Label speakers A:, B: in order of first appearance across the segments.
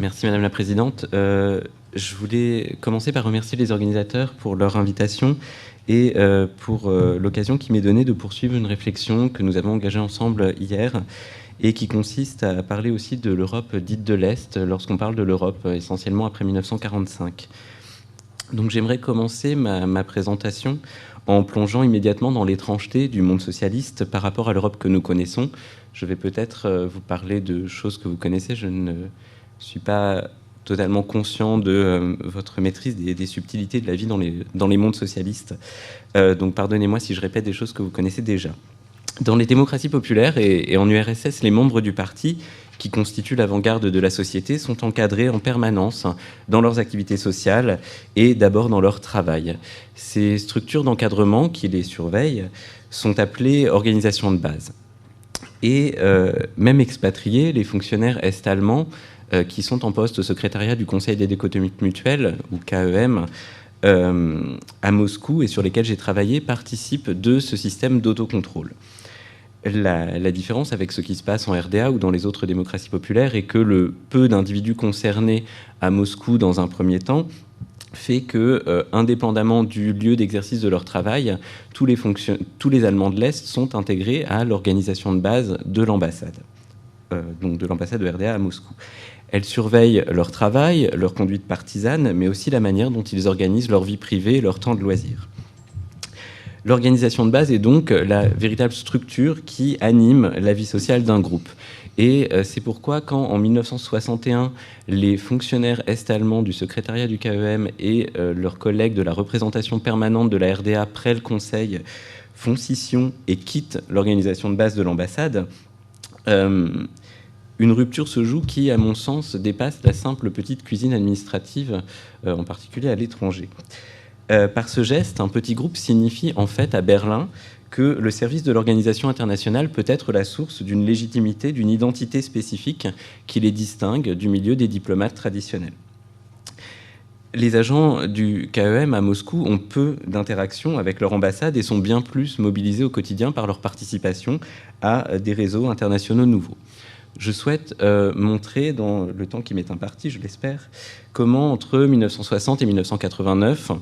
A: Merci Madame la Présidente. Je voulais commencer par remercier les organisateurs pour leur invitation et pour l'occasion qui m'est donnée de poursuivre une réflexion que nous avons engagée ensemble hier et qui consiste à parler aussi de l'Europe dite de l'Est lorsqu'on parle de l'Europe essentiellement après 1945. Donc j'aimerais commencer ma présentation en plongeant immédiatement dans l'étrangeté du monde socialiste par rapport à l'Europe que nous connaissons. Je vais peut-être vous parler de choses que vous connaissez. Je ne suis pas totalement conscient de votre maîtrise des subtilités de la vie dans les mondes socialistes. Donc pardonnez-moi si je répète des choses que vous connaissez déjà. Dans les démocraties populaires et en URSS, les membres du parti, qui constituent l'avant-garde de la société, sont encadrés en permanence dans leurs activités sociales et d'abord dans leur travail. Ces structures d'encadrement qui les surveillent sont appelées organisations de base. Et même expatriés, les fonctionnaires est-allemands qui sont en poste au secrétariat du Conseil d'aide économique mutuelle, ou KEM, à Moscou, et sur lesquels j'ai travaillé, participent de ce système d'autocontrôle. La différence avec ce qui se passe en RDA ou dans les autres démocraties populaires est que le peu d'individus concernés à Moscou dans un premier temps fait que, indépendamment du lieu d'exercice de leur travail, tous les Allemands de l'Est sont intégrés à l'organisation de base de l'ambassade, donc de l'ambassade de RDA à Moscou. Elle surveille leur travail, leur conduite partisane, mais aussi la manière dont ils organisent leur vie privée et leur temps de loisir. L'organisation de base est donc la véritable structure qui anime la vie sociale d'un groupe. Et c'est pourquoi quand, en 1961, les fonctionnaires est-allemands du secrétariat du KEM et leurs collègues de la représentation permanente de la RDA près le Conseil font scission et quittent l'organisation de base de l'ambassade, une rupture se joue qui, à mon sens, dépasse la simple petite cuisine administrative, en particulier à l'étranger. Par ce geste, un petit groupe signifie en fait à Berlin que le service de l'organisation internationale peut être la source d'une légitimité, d'une identité spécifique qui les distingue du milieu des diplomates traditionnels. Les agents du KEM à Moscou ont peu d'interactions avec leur ambassade et sont bien plus mobilisés au quotidien par leur participation à des réseaux internationaux nouveaux. Je souhaite montrer, dans le temps qui m'est imparti, je l'espère, comment entre 1960 et 1989,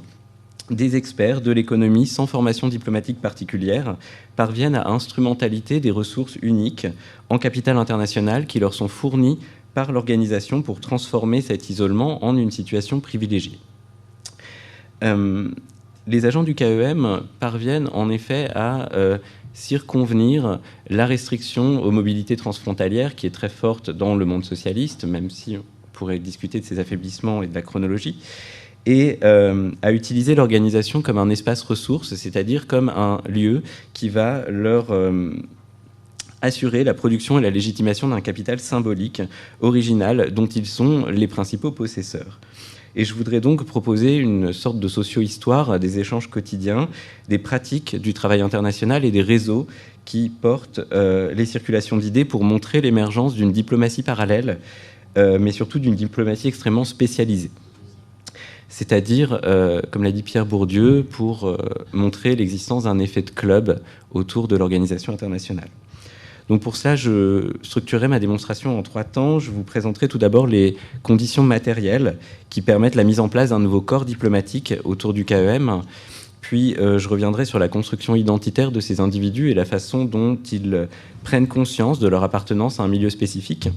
A: des experts de l'économie sans formation diplomatique particulière parviennent à instrumentaliser des ressources uniques en capital international qui leur sont fournies par l'organisation pour transformer cet isolement en une situation privilégiée. Les agents du KEM parviennent en effet à circonvenir la restriction aux mobilités transfrontalières qui est très forte dans le monde socialiste, même si on pourrait discuter de ses affaiblissements et de la chronologie, et à utiliser l'organisation comme un espace ressource, c'est-à-dire comme un lieu qui va leur assurer la production et la légitimation d'un capital symbolique, original, dont ils sont les principaux possesseurs. Et je voudrais donc proposer une sorte de socio-histoire des échanges quotidiens, des pratiques du travail international et des réseaux qui portent les circulations d'idées pour montrer l'émergence d'une diplomatie parallèle, mais surtout d'une diplomatie extrêmement spécialisée. C'est-à-dire, comme l'a dit Pierre Bourdieu, pour montrer l'existence d'un effet de club autour de l'organisation internationale. Donc pour cela, je structurerai ma démonstration en 3 temps. Je vous présenterai tout d'abord les conditions matérielles qui permettent la mise en place d'un nouveau corps diplomatique autour du KEM. Puis je reviendrai sur la construction identitaire de ces individus et la façon dont ils prennent conscience de leur appartenance à un milieu spécifique.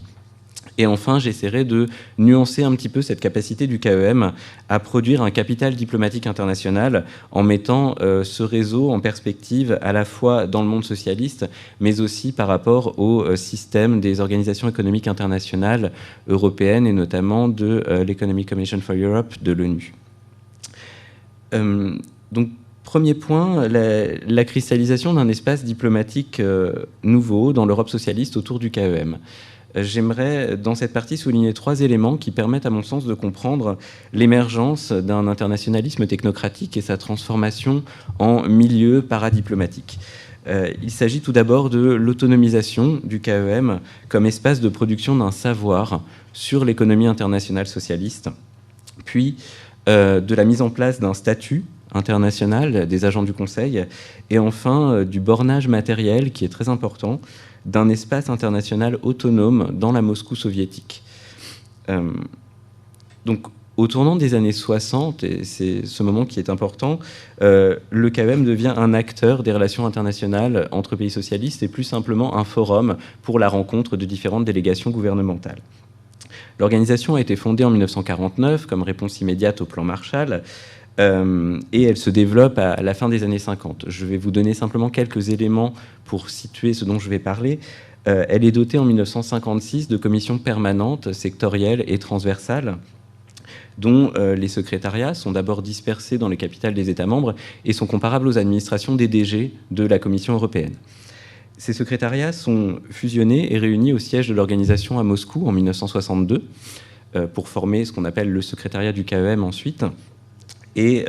A: Et enfin, j'essaierai de nuancer un petit peu cette capacité du KEM à produire un capital diplomatique international en mettant ce réseau en perspective à la fois dans le monde socialiste, mais aussi par rapport au système des organisations économiques internationales européennes et notamment de l'Economic Commission for Europe de l'ONU. Donc, premier point, la cristallisation d'un espace diplomatique nouveau dans l'Europe socialiste autour du KEM. J'aimerais, dans cette partie, souligner 3 éléments qui permettent, à mon sens, de comprendre l'émergence d'un internationalisme technocratique et sa transformation en milieu paradiplomatique. Il s'agit tout d'abord de l'autonomisation du KEM comme espace de production d'un savoir sur l'économie internationale socialiste, puis de la mise en place d'un statut international des agents du Conseil, et enfin du bornage matériel, qui est très important, d'un espace international autonome dans la Moscou soviétique. Donc, au tournant des années 60, et c'est ce moment qui est important, le KEM devient un acteur des relations internationales entre pays socialistes et plus simplement un forum pour la rencontre de différentes délégations gouvernementales. L'organisation a été fondée en 1949 comme réponse immédiate au plan Marshall, et elle se développe à la fin des années 50. Je vais vous donner simplement quelques éléments pour situer ce dont je vais parler. Elle est dotée en 1956 de commissions permanentes, sectorielles et transversales, dont les secrétariats sont d'abord dispersés dans les capitales des États membres et sont comparables aux administrations des DG de la Commission européenne. Ces secrétariats sont fusionnés et réunis au siège de l'organisation à Moscou en 1962 pour former ce qu'on appelle le secrétariat du KEM ensuite. Et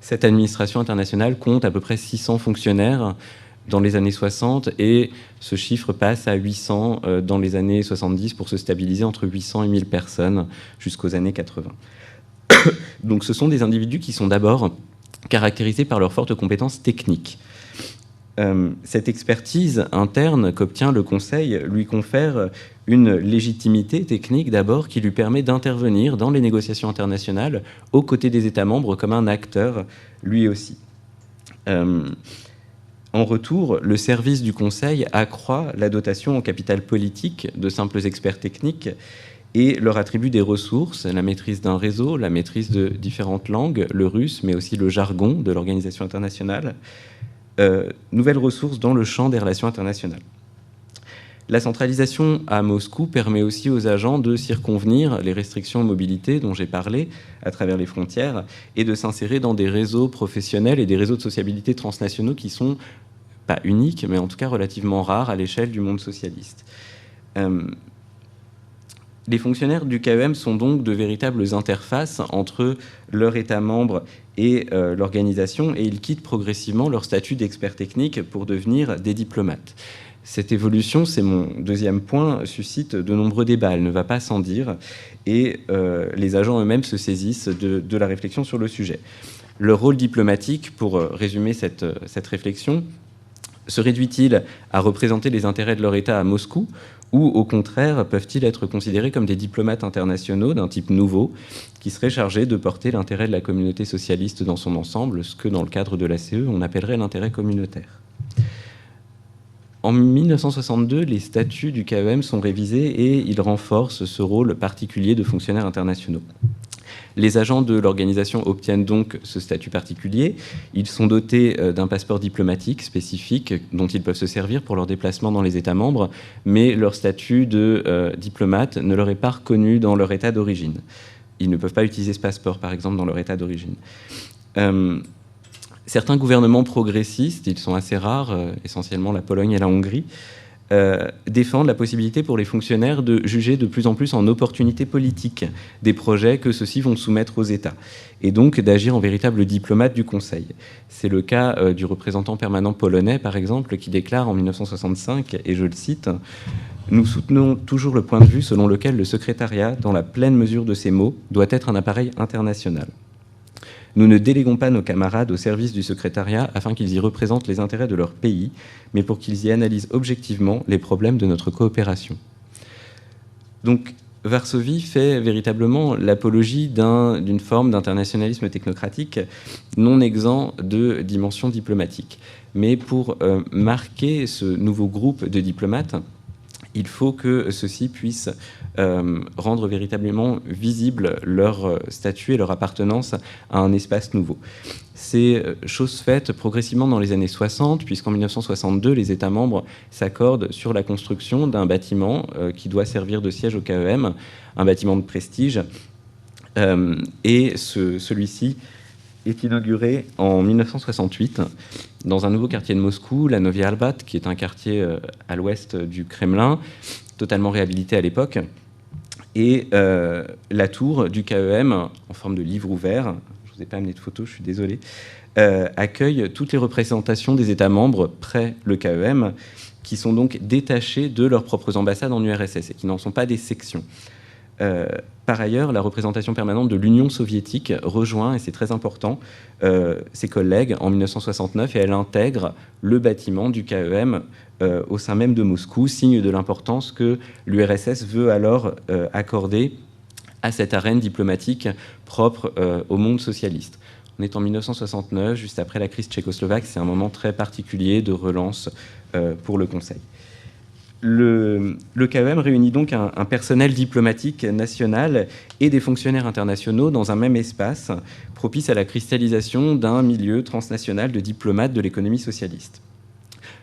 A: cette administration internationale compte à peu près 600 fonctionnaires dans les années 60 et ce chiffre passe à 800 dans les années 70 pour se stabiliser entre 800 et 1000 personnes jusqu'aux années 80. Donc ce sont des individus qui sont d'abord caractérisés par leurs fortes compétences techniques. Cette expertise interne qu'obtient le Conseil lui confère une légitimité technique d'abord qui lui permet d'intervenir dans les négociations internationales aux côtés des États membres comme un acteur lui aussi. En retour, le service du Conseil accroît la dotation en capital politique de simples experts techniques et leur attribue des ressources, la maîtrise d'un réseau, la maîtrise de différentes langues, le russe, mais aussi le jargon de l'organisation internationale, nouvelles ressources dans le champ des relations internationales. La centralisation à Moscou permet aussi aux agents de circonvenir les restrictions de mobilité dont j'ai parlé à travers les frontières et de s'insérer dans des réseaux professionnels et des réseaux de sociabilité transnationaux qui sont pas uniques, mais en tout cas relativement rares à l'échelle du monde socialiste. Les fonctionnaires du KEM sont donc de véritables interfaces entre leur État membre et l'organisation, et ils quittent progressivement leur statut d'expert technique pour devenir des diplomates. Cette évolution, c'est mon deuxième point, suscite de nombreux débats, elle ne va pas sans dire, et les agents eux-mêmes se saisissent de la réflexion sur le sujet. Leur rôle diplomatique, pour résumer cette réflexion, se réduit-il à représenter les intérêts de leur État à Moscou, ou au contraire peuvent-ils être considérés comme des diplomates internationaux d'un type nouveau qui seraient chargés de porter l'intérêt de la communauté socialiste dans son ensemble, ce que dans le cadre de l'ACE on appellerait l'intérêt communautaire. En 1962, les statuts du KEM sont révisés et ils renforcent ce rôle particulier de fonctionnaires internationaux. Les agents de l'organisation obtiennent donc ce statut particulier. Ils sont dotés d'un passeport diplomatique spécifique dont ils peuvent se servir pour leur déplacement dans les États membres, mais leur statut de diplomate ne leur est pas reconnu dans leur État d'origine. Ils ne peuvent pas utiliser ce passeport, par exemple, dans leur État d'origine. Certains gouvernements progressistes, ils sont assez rares, essentiellement la Pologne et la Hongrie, défendent la possibilité pour les fonctionnaires de juger de plus en plus en opportunité politique des projets que ceux-ci vont soumettre aux États, et donc d'agir en véritable diplomate du Conseil. C'est le cas du représentant permanent polonais, par exemple, qui déclare en 1965, et je le cite, « Nous soutenons toujours le point de vue selon lequel le secrétariat, dans la pleine mesure de ses mots, doit être un appareil international. Nous ne déléguons pas nos camarades au service du secrétariat afin qu'ils y représentent les intérêts de leur pays, mais pour qu'ils y analysent objectivement les problèmes de notre coopération. » Donc, Varsovie fait véritablement l'apologie d'une forme d'internationalisme technocratique non exempt de dimension diplomatique. Mais pour marquer ce nouveau groupe de diplomates, il faut que ceux-ci puissent rendre véritablement visible leur statut et leur appartenance à un espace nouveau. C'est chose faite progressivement dans les années 60, puisqu'en 1962, les États membres s'accordent sur la construction d'un bâtiment qui doit servir de siège au KEM, un bâtiment de prestige, et celui-ci est inauguré en 1968 dans un nouveau quartier de Moscou, la Novaya Arbat, qui est un quartier à l'ouest du Kremlin, totalement réhabilité à l'époque. Et la tour du KEM, en forme de livre ouvert, je ne vous ai pas amené de photos, je suis désolé, accueille toutes les représentations des États membres près le KEM, qui sont donc détachés de leurs propres ambassades en URSS et qui n'en sont pas des sections. Par ailleurs, la représentation permanente de l'Union soviétique rejoint, et c'est très important, ses collègues en 1969, et elle intègre le bâtiment du KEM au sein même de Moscou, signe de l'importance que l'URSS veut alors accorder à cette arène diplomatique propre au monde socialiste. On est en 1969, juste après la crise tchécoslovaque, c'est un moment très particulier de relance pour le Conseil. Le KEM réunit donc un personnel diplomatique national et des fonctionnaires internationaux dans un même espace, propice à la cristallisation d'un milieu transnational de diplomates de l'économie socialiste.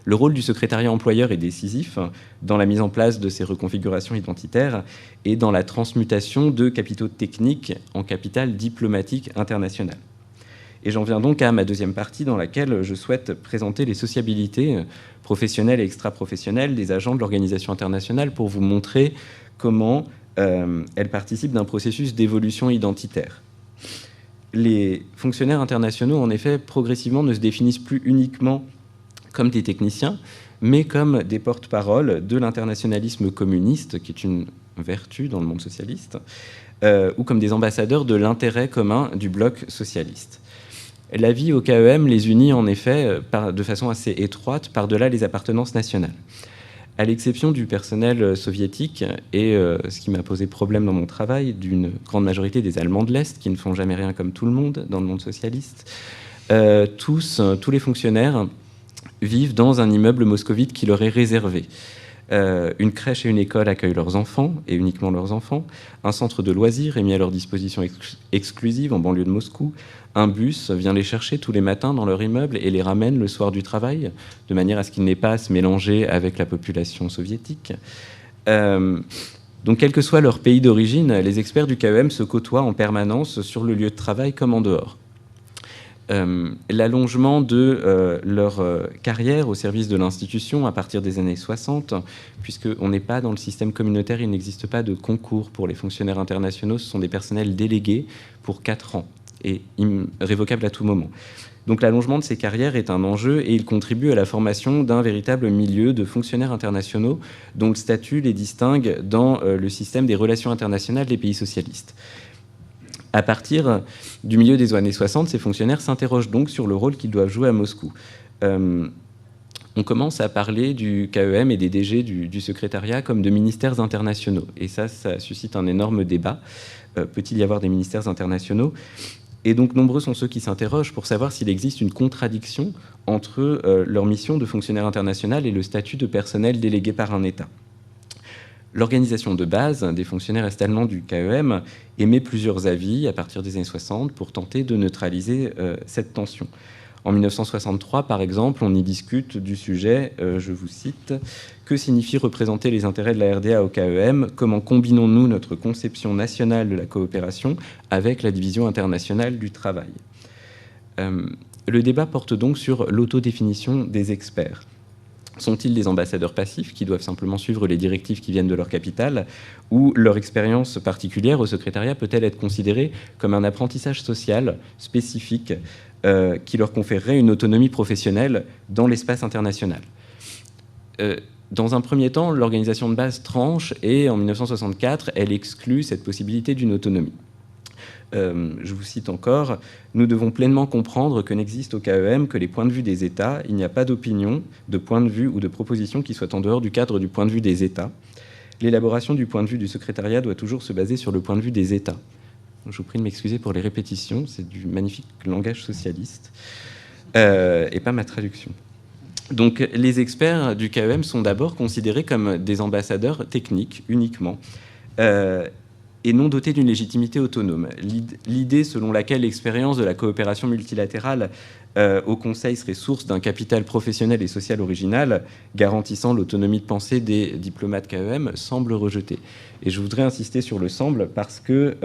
A: Le rôle du secrétariat employeur est décisif dans la mise en place de ces reconfigurations identitaires et dans la transmutation de capitaux techniques en capital diplomatique international. Et j'en viens donc à ma deuxième partie dans laquelle je souhaite présenter les sociabilités professionnelles et extra-professionnelles des agents de l'organisation internationale pour vous montrer comment elles participent d'un processus d'évolution identitaire. Les fonctionnaires internationaux, en effet, progressivement ne se définissent plus uniquement comme des techniciens, mais comme des porte-paroles de l'internationalisme communiste, qui est une vertu dans le monde socialiste, ou comme des ambassadeurs de l'intérêt commun du bloc socialiste. La vie au KEM les unit en effet de façon assez étroite par-delà les appartenances nationales. À l'exception du personnel soviétique, et ce qui m'a posé problème dans mon travail, d'une grande majorité des Allemands de l'Est, qui ne font jamais rien comme tout le monde dans le monde socialiste, tous les fonctionnaires vivent dans un immeuble moscovite qui leur est réservé. Une crèche et une école accueillent leurs enfants, et uniquement leurs enfants. Un centre de loisirs est mis à leur disposition exclusive en banlieue de Moscou. Un bus vient les chercher tous les matins dans leur immeuble et les ramène le soir du travail, de manière à ce qu'ils n'aient pas à se mélanger avec la population soviétique. Donc, quel que soit leur pays d'origine, les experts du KEM se côtoient en permanence sur le lieu de travail comme en dehors. L'allongement de leur carrière au service de l'institution à partir des années 60, puisqu'on n'est pas dans le système communautaire, il n'existe pas de concours pour les fonctionnaires internationaux, ce sont des personnels délégués pour 4 ans et révocables à tout moment. Donc l'allongement de ces carrières est un enjeu et il contribue à la formation d'un véritable milieu de fonctionnaires internationaux dont le statut les distingue dans le système des relations internationales des pays socialistes. À partir du milieu des années 60, ces fonctionnaires s'interrogent donc sur le rôle qu'ils doivent jouer à Moscou. On commence à parler du KEM et des DG du secrétariat comme de ministères internationaux. Et ça suscite un énorme débat. Peut-il y avoir des ministères internationaux ? Et donc nombreux sont ceux qui s'interrogent pour savoir s'il existe une contradiction entre leur mission de fonctionnaire international et le statut de personnel délégué par un État. L'organisation de base des fonctionnaires est-allemands du KEM émet plusieurs avis à partir des années 60 pour tenter de neutraliser cette tension. En 1963, par exemple, on y discute du sujet, je vous cite, « Que signifie représenter les intérêts de la RDA au KEM ? Comment combinons-nous notre conception nationale de la coopération avec la division internationale du travail ?» Le débat porte donc sur l'autodéfinition des experts. Sont-ils des ambassadeurs passifs qui doivent simplement suivre les directives qui viennent de leur capitale, ou leur expérience particulière au secrétariat peut-elle être considérée comme un apprentissage social spécifique qui leur conférerait une autonomie professionnelle dans l'espace international ? Dans un premier temps, l'organisation de base tranche et en 1964, elle exclut cette possibilité d'une autonomie. Je vous cite encore, « Nous devons pleinement comprendre que n'existe au KEM que les points de vue des États. Il n'y a pas d'opinion, de point de vue ou de proposition qui soit en dehors du cadre du point de vue des États. L'élaboration du point de vue du secrétariat doit toujours se baser sur le point de vue des États. » Je vous prie de m'excuser pour les répétitions, c'est du magnifique langage socialiste et pas ma traduction. Donc les experts du KEM sont d'abord considérés comme des ambassadeurs techniques uniquement, et non dotés d'une légitimité autonome. L'idée selon laquelle l'expérience de la coopération multilatérale au Conseil serait source d'un capital professionnel et social original, garantissant l'autonomie de pensée des diplomates KEM, semble rejetée. Et je voudrais insister sur le « semble » parce que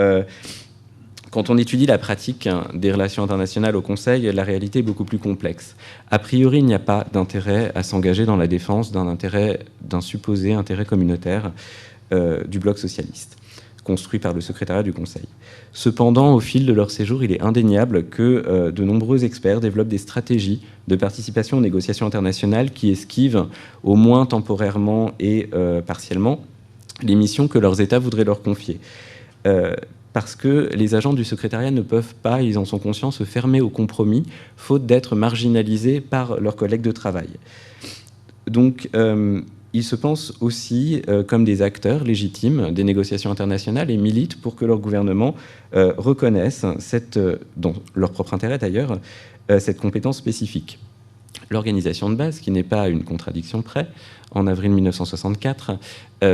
A: quand on étudie la pratique des relations internationales au Conseil, la réalité est beaucoup plus complexe. A priori, il n'y a pas d'intérêt à s'engager dans la défense d'un supposé intérêt communautaire du bloc socialiste, construit par le secrétariat du Conseil. Cependant, au fil de leur séjour, il est indéniable que de nombreux experts développent des stratégies de participation aux négociations internationales qui esquivent, au moins temporairement et partiellement, les missions que leurs États voudraient leur confier. Parce que les agents du secrétariat ne peuvent pas, ils en sont conscients, se fermer au compromis, faute d'être marginalisés par leurs collègues de travail. Donc, ils se pensent aussi comme des acteurs légitimes des négociations internationales et militent pour que leur gouvernement reconnaisse, dans leur propre intérêt d'ailleurs, cette compétence spécifique. L'organisation de base, qui n'est pas à une contradiction près, en avril 1964,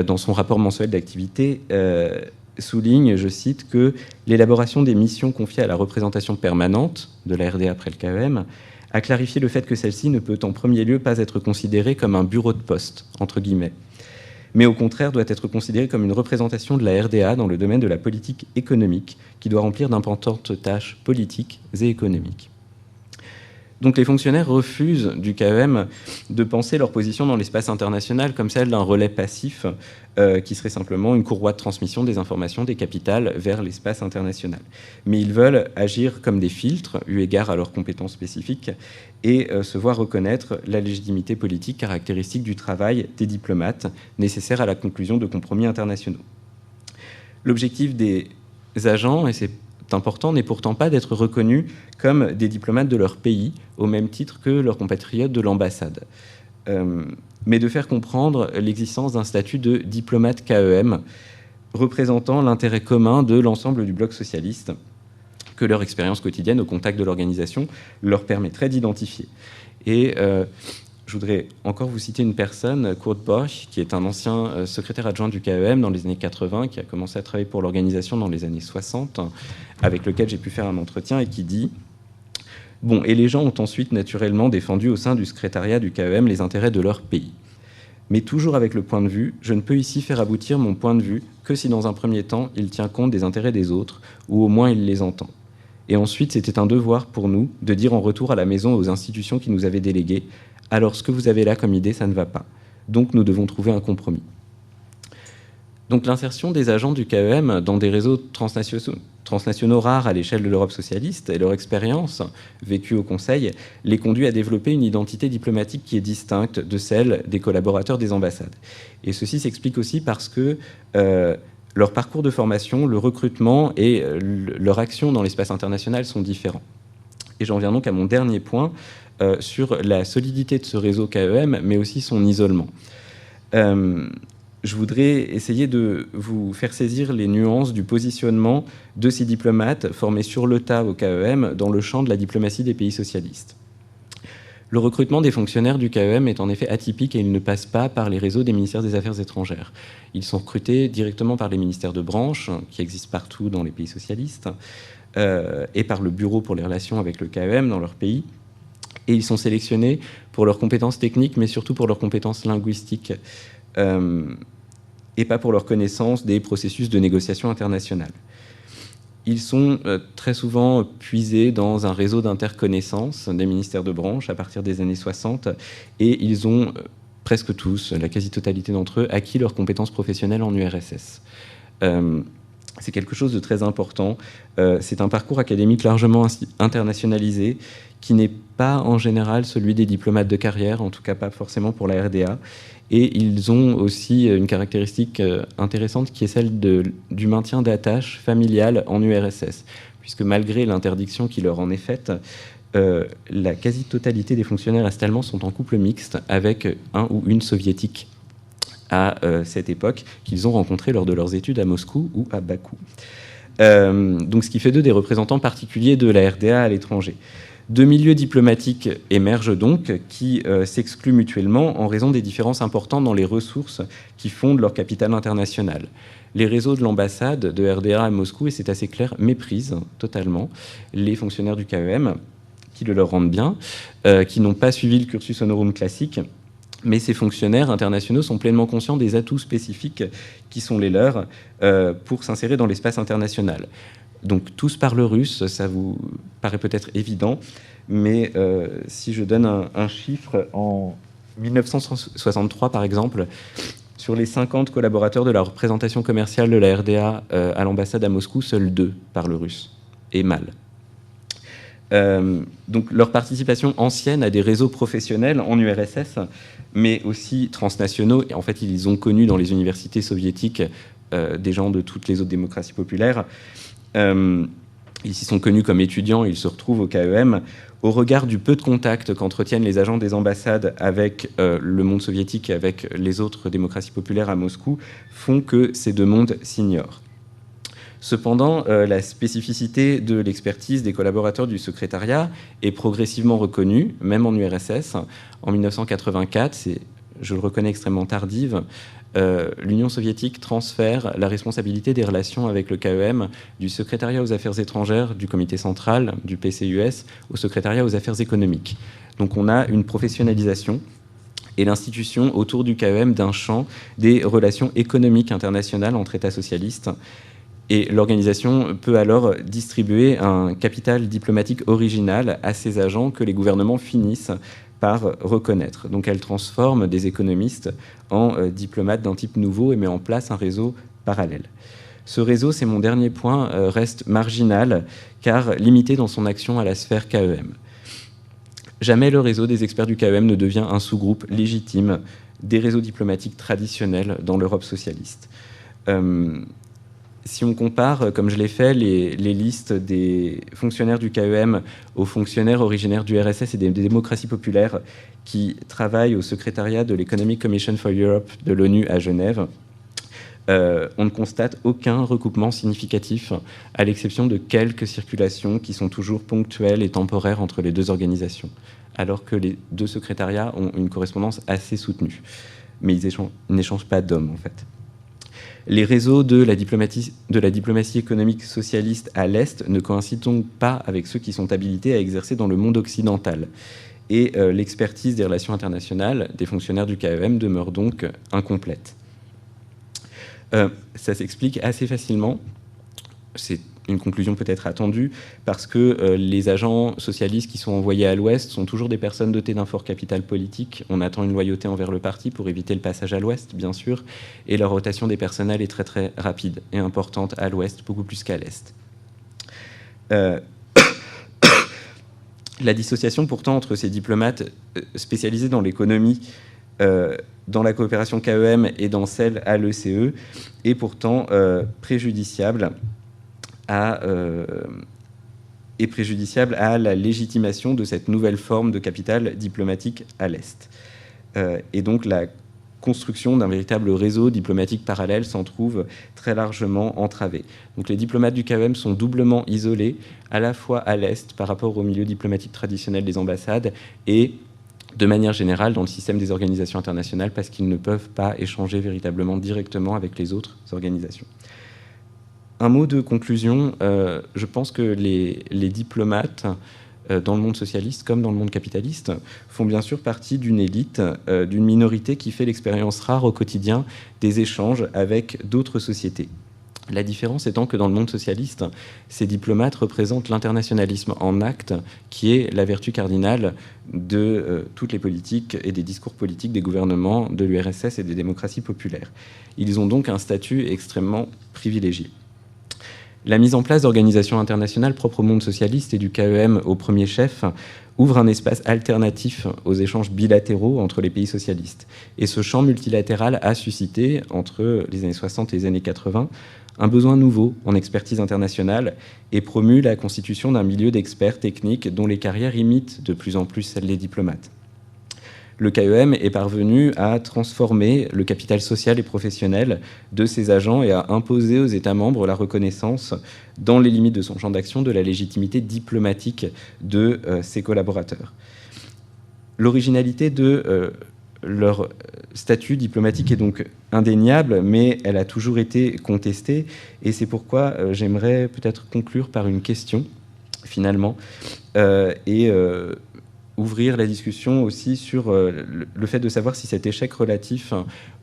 A: dans son rapport mensuel d'activité, souligne, je cite, que l'élaboration des missions confiées à la représentation permanente de la RDA après le KEM a clarifié le fait que celle-ci ne peut en premier lieu pas être considérée comme un bureau de poste, entre guillemets, mais au contraire doit être considérée comme une représentation de la RDA dans le domaine de la politique économique, qui doit remplir d'importantes tâches politiques et économiques. Donc les fonctionnaires refusent du KEM de penser leur position dans l'espace international comme celle d'un relais passif qui serait simplement une courroie de transmission des informations des capitales vers l'espace international. Mais ils veulent agir comme des filtres, eu égard à leurs compétences spécifiques, et se voir reconnaître la légitimité politique caractéristique du travail des diplomates nécessaire à la conclusion de compromis internationaux. L'objectif des agents, et c'est important, n'est pourtant pas d'être reconnus comme des diplomates de leur pays, au même titre que leurs compatriotes de l'ambassade, mais de faire comprendre l'existence d'un statut de diplomate KEM, représentant l'intérêt commun de l'ensemble du bloc socialiste, que leur expérience quotidienne au contact de l'organisation leur permettrait d'identifier. Et je voudrais encore vous citer une personne, Kurt Borch, qui est un ancien secrétaire adjoint du KEM dans les années 80, qui a commencé à travailler pour l'organisation dans les années 60, avec lequel j'ai pu faire un entretien, et qui dit « Bon, et les gens ont ensuite naturellement défendu au sein du secrétariat du KEM les intérêts de leur pays. Mais toujours avec le point de vue, je ne peux ici faire aboutir mon point de vue que si dans un premier temps, il tient compte des intérêts des autres, ou au moins il les entend. Et ensuite, c'était un devoir pour nous de dire en retour à la maison et aux institutions qui nous avaient délégués « Alors, ce que vous avez là comme idée, ça ne va pas. Donc, nous devons trouver un compromis. » Donc, l'insertion des agents du KEM dans des réseaux transnationaux rares à l'échelle de l'Europe socialiste et leur expérience vécue au Conseil les conduit à développer une identité diplomatique qui est distincte de celle des collaborateurs des ambassades. Et ceci s'explique aussi parce que leur parcours de formation, le recrutement et leur action dans l'espace international sont différents. Et j'en viens donc à mon dernier point sur la solidité de ce réseau KEM, mais aussi son isolement. Je voudrais essayer de vous faire saisir les nuances du positionnement de ces diplomates formés sur le tas au KEM dans le champ de la diplomatie des pays socialistes. Le recrutement des fonctionnaires du KEM est en effet atypique et il ne passe pas par les réseaux des ministères des Affaires étrangères. Ils sont recrutés directement par les ministères de branche, qui existent partout dans les pays socialistes, et par le Bureau pour les relations avec le KEM dans leur pays. Et ils sont sélectionnés pour leurs compétences techniques, mais surtout pour leurs compétences linguistiques, et pas pour leur connaissance des processus de négociation internationale. Ils sont très souvent puisés dans un réseau d'interconnaissance des ministères de branche à partir des années 60, et ils ont presque tous, la quasi-totalité d'entre eux, acquis leurs compétences professionnelles en URSS. C'est quelque chose de très important. C'est un parcours académique largement internationalisé, qui n'est pas en général celui des diplomates de carrière, en tout cas pas forcément pour la RDA. Et ils ont aussi une caractéristique intéressante qui est celle du maintien d'attaches familiales en URSS, puisque malgré l'interdiction qui leur en est faite, la quasi-totalité des fonctionnaires est-allemands sont en couple mixte avec un ou une soviétique à cette époque, qu'ils ont rencontré lors de leurs études à Moscou ou à Bakou. Donc ce qui fait d'eux des représentants particuliers de la RDA à l'étranger. Deux milieux diplomatiques émergent donc qui s'excluent mutuellement en raison des différences importantes dans les ressources qui fondent leur capitale internationale. Les réseaux de l'ambassade de RDA à Moscou, et c'est assez clair, méprisent totalement les fonctionnaires du KEM, qui le leur rendent bien, qui n'ont pas suivi le cursus honorum classique, mais ces fonctionnaires internationaux sont pleinement conscients des atouts spécifiques qui sont les leurs pour s'insérer dans l'espace international. Donc tous parlent russe, ça vous paraît peut-être évident, mais si je donne un chiffre, en 1963 par exemple, sur les 50 collaborateurs de la représentation commerciale de la RDA à l'ambassade à Moscou, seuls 2 parlent russe, et mal. Donc leur participation ancienne à des réseaux professionnels en URSS, mais aussi transnationaux, et en fait ils ont connu dans les universités soviétiques des gens de toutes les autres démocraties populaires, Ils s'y sont connus comme étudiants, ils se retrouvent au KEM. Au regard du peu de contact qu'entretiennent les agents des ambassades avec le monde soviétique et avec les autres démocraties populaires à Moscou, font que ces deux mondes s'ignorent. Cependant, la spécificité de l'expertise des collaborateurs du secrétariat est progressivement reconnue, même en URSS. En 1984, c'est, je le reconnais, extrêmement tardive, l'Union soviétique transfère la responsabilité des relations avec le KEM du secrétariat aux affaires étrangères du comité central du PCUS au secrétariat aux affaires économiques. Donc on a une professionnalisation et l'institution autour du KEM d'un champ des relations économiques internationales entre États socialistes. Et l'organisation peut alors distribuer un capital diplomatique original à ses agents que les gouvernements finissent par reconnaître. Donc elle transforme des économistes en diplomates d'un type nouveau et met en place un réseau parallèle. Ce réseau, c'est mon dernier point, reste marginal car limité dans son action à la sphère KEM. Jamais le réseau des experts du KEM ne devient un sous-groupe légitime des réseaux diplomatiques traditionnels dans l'Europe socialiste. Si on compare, comme je l'ai fait, les listes des fonctionnaires du KEM aux fonctionnaires originaires du RSS et des démocraties populaires qui travaillent au secrétariat de l'Economic Commission for Europe de l'ONU à Genève, on ne constate aucun recoupement significatif, à l'exception de quelques circulations qui sont toujours ponctuelles et temporaires entre les deux organisations, alors que les deux secrétariats ont une correspondance assez soutenue. Mais ils n'échangent pas d'hommes, en fait. Les réseaux de la diplomatie économique socialiste à l'Est ne coïncident donc pas avec ceux qui sont habilités à exercer dans le monde occidental. Et l'expertise des relations internationales des fonctionnaires du KEM demeure donc incomplète. Ça s'explique assez facilement, c'est une conclusion peut-être attendue, parce que les agents socialistes qui sont envoyés à l'Ouest sont toujours des personnes dotées d'un fort capital politique. On attend une loyauté envers le parti pour éviter le passage à l'Ouest, bien sûr, et la rotation des personnels est très très rapide et importante à l'Ouest, beaucoup plus qu'à l'Est. La dissociation pourtant entre ces diplomates spécialisés dans l'économie, dans la coopération KEM et dans celle à l'ECE est pourtant préjudiciable à la légitimation de cette nouvelle forme de capital diplomatique à l'Est. Et donc la construction d'un véritable réseau diplomatique parallèle s'en trouve très largement entravée. Donc les diplomates du KEM sont doublement isolés, à la fois à l'Est par rapport au milieu diplomatique traditionnel des ambassades et de manière générale dans le système des organisations internationales parce qu'ils ne peuvent pas échanger véritablement directement avec les autres organisations. Un mot de conclusion, je pense que les diplomates dans le monde socialiste comme dans le monde capitaliste font bien sûr partie d'une élite, d'une minorité qui fait l'expérience rare au quotidien des échanges avec d'autres sociétés. La différence étant que dans le monde socialiste, ces diplomates représentent l'internationalisme en acte, qui est la vertu cardinale de toutes les politiques et des discours politiques des gouvernements de l'URSS et des démocraties populaires. Ils ont donc un statut extrêmement privilégié. La mise en place d'organisations internationales propres au monde socialiste et du KEM au premier chef ouvre un espace alternatif aux échanges bilatéraux entre les pays socialistes. Et ce champ multilatéral a suscité, entre les années 60 et les années 80, un besoin nouveau en expertise internationale et promu la constitution d'un milieu d'experts techniques dont les carrières imitent de plus en plus celles des diplomates. Le KEM est parvenu à transformer le capital social et professionnel de ses agents et à imposer aux États membres la reconnaissance, dans les limites de son champ d'action, de la légitimité diplomatique de ses collaborateurs. L'originalité de leur statut diplomatique est donc indéniable, mais elle a toujours été contestée, et c'est pourquoi j'aimerais peut-être conclure par une question, finalement, ouvrir la discussion aussi sur le fait de savoir si cet échec relatif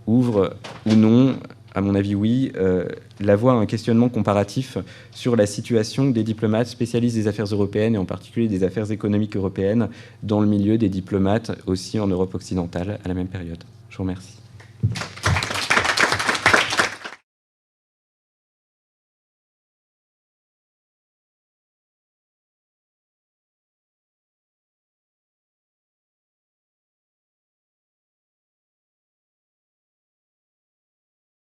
A: ouvre ou non, à mon avis oui, la voie à un questionnement comparatif sur la situation des diplomates spécialistes des affaires européennes et en particulier des affaires économiques européennes dans le milieu des diplomates aussi en Europe occidentale à la même période. Je vous remercie.